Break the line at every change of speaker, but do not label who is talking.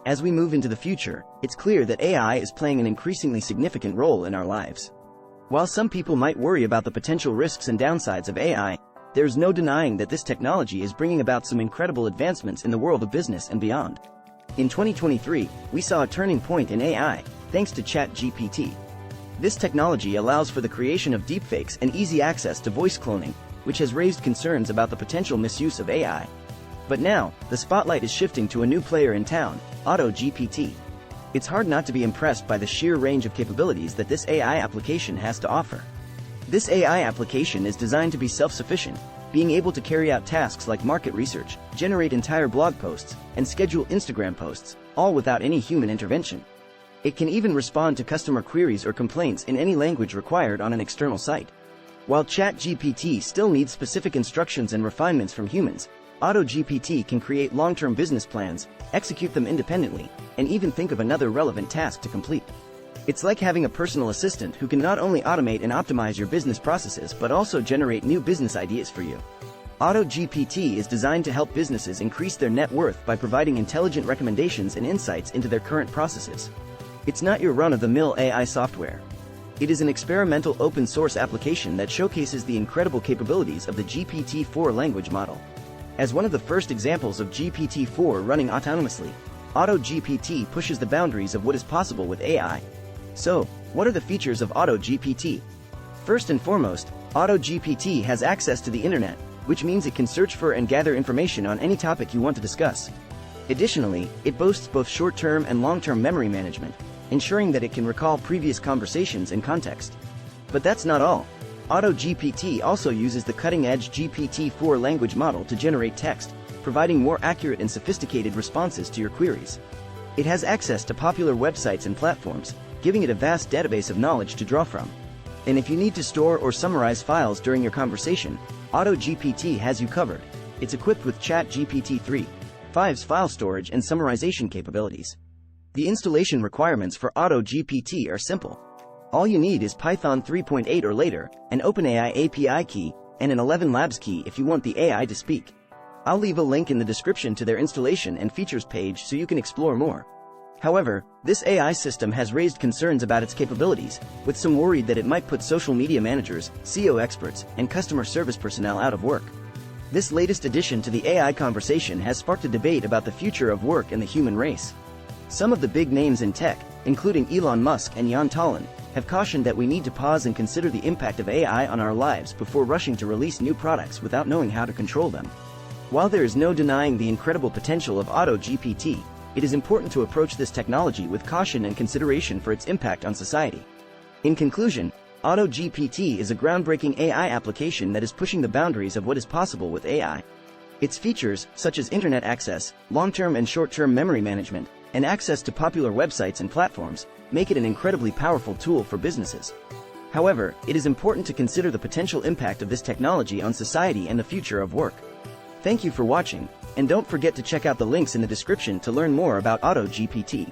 As we move into the future, it's clear that AI is playing an increasingly significant role in our lives. While some people might worry about the potential risks and downsides of AI, there's no denying that this technology is bringing about some incredible advancements in the world of business and beyond. In 2023, we saw a turning point in AI, thanks to ChatGPT. This technology allows for the creation of deepfakes and easy access to voice cloning, which has raised concerns about the potential misuse of AI. But now, the spotlight is shifting to a new player in town, Auto-GPT. It's hard not to be impressed by the sheer range of capabilities that this AI application has to offer. This AI application is designed to be self-sufficient, being able to carry out tasks like market research, generate entire blog posts, and schedule Instagram posts, all without any human intervention. It can even respond to customer queries or complaints in any language required on an external site. While ChatGPT still needs specific instructions and refinements from humans, Auto-GPT can create long-term business plans, execute them independently, and even think of another relevant task to complete. It's like having a personal assistant who can not only automate and optimize your business processes but also generate new business ideas for you. Auto-GPT is designed to help businesses increase their net worth by providing intelligent recommendations and insights into their current processes. It's not your run-of-the-mill AI software. It is an experimental open-source application that showcases the incredible capabilities of the GPT-4 language model. As one of the first examples of GPT-4 running autonomously, Auto-GPT pushes the boundaries of what is possible with AI. So, what are the features of Auto-GPT? First and foremost, Auto-GPT has access to the internet, which means it can search for and gather information on any topic you want to discuss. Additionally, it boasts both short-term and long-term memory management, ensuring that it can recall previous conversations and context. But that's not all. Auto-GPT also uses the cutting-edge GPT-4 language model to generate text, providing more accurate and sophisticated responses to your queries. It has access to popular websites and platforms, giving it a vast database of knowledge to draw from. And if you need to store or summarize files during your conversation, Auto-GPT has you covered. It's equipped with ChatGPT 3.5's file storage and summarization capabilities. The installation requirements for Auto-GPT are simple. All you need is Python 3.8 or later, an OpenAI API key, and an 11 Labs key if you want the AI to speak. I'll leave a link in the description to their installation and features page so you can explore more. However, this AI system has raised concerns about its capabilities, with some worried that it might put social media managers, SEO experts, and customer service personnel out of work. This latest addition to the AI conversation has sparked a debate about the future of work and the human race. Some of the big names in tech, including Elon Musk and Jan Tallinn, have cautioned that we need to pause and consider the impact of AI on our lives before rushing to release new products without knowing how to control them. While there is no denying the incredible potential of Auto-GPT, it is important to approach this technology with caution and consideration for its impact on society. In conclusion, Auto-GPT is a groundbreaking AI application that is pushing the boundaries of what is possible with AI. Its features, such as internet access, long-term and short-term memory management, and access to popular websites and platforms, make it an incredibly powerful tool for businesses. However, it is important to consider the potential impact of this technology on society and the future of work. Thank you for watching, and don't forget to check out the links in the description to learn more about Auto-GPT.